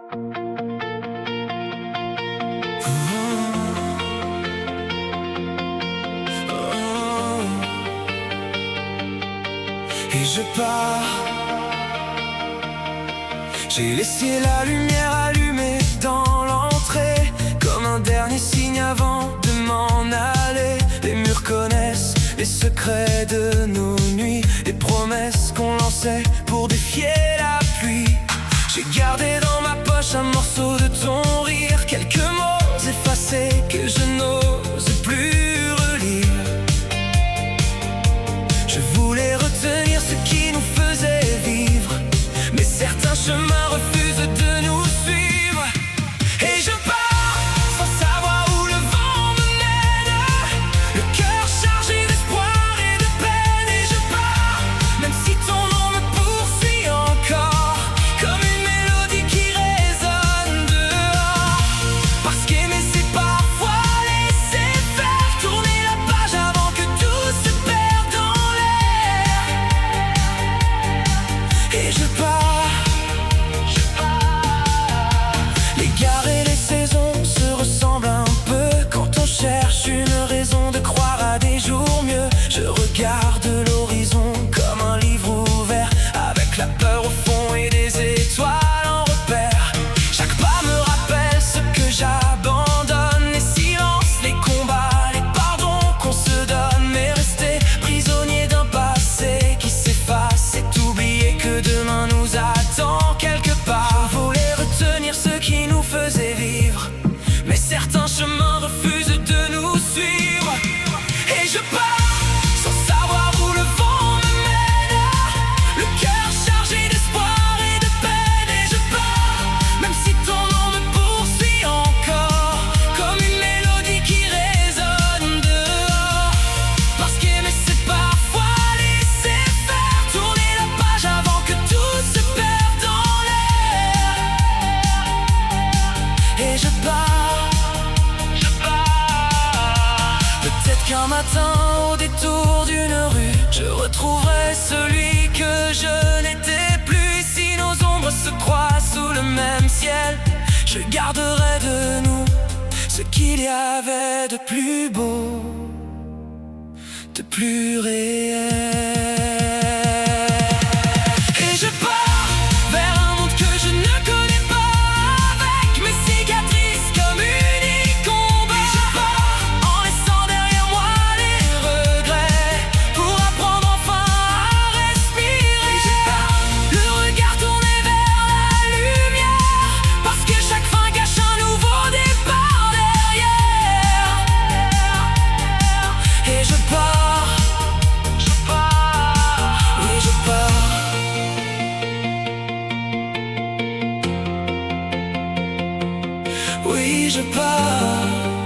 Et je pars. J'ai laissé la lumière allumée dans l'entrée, comme un dernier signe avant de m'en aller. Les murs connaissent les secrets de nos nuits, les promesses qu'on lançait pour défier la pluie. J'ai gardé dans ma poche un morceau de ton rire, quelques mots effacés que je n'ose plus relire. Je voulais retenir ce qui nous faisait vivre, mais certains chemins refusent de nous suivre. Et je pars sans savoir où le vent me mène, le cœur chargé d'espoir et de peine. Et je pars, même si ton nom me poursuit encore, comme une mélodie qui résonne dehors. Parce qu'aimer c'est parfois laisser faire, tourner la page avant que tout se perde dans l'air. Et je pars. Les gares et les saisons se ressemblent un peu quand on cherche une raison de croire à des jours mieux. Je regarde l'horizon comme un livre ouvert, avec la peur au fond et des étoiles en repère. Chaque pas me rappelle ce que j'abandonne, les silences, les combats, les pardons qu'on se donne. Mais rester prisonnier d'un passé qui s'efface, c'est oublier que demain nous attend quelque part. Je voulais retenir ce qui nous faisait vivre, mais certains chemins refusent de nous suivre. Et je pars sans savoir où le vent me mène, le cœur chargé d'espoir et de peine. Et je pars, même si ton nom me poursuit encore, comme une mélodie qui résonne dehors. Parce qu'aimer c'est parfois laisser faire, tourner la page avant que tout se perde dans l'air. Et je pars, peut-être qu'un matin au détour d'une rue, je retrouverai celui que je n'étais plus. Et si nos ombres se croisent sous le même ciel, je garderai de nous ce qu'il y avait de plus beau, de plus réel. Et je pars vers un monde que je ne connais pas, avec mes cicatrices comme unique combat. Et je pars en laissant derrière moi les regrets, pour apprendre enfin à respirer. Et je pars, le regard tourné vers la lumière, parce que chaque fin cache un nouveau départ derrière. Et je pars, et je pars. Oui, je pars.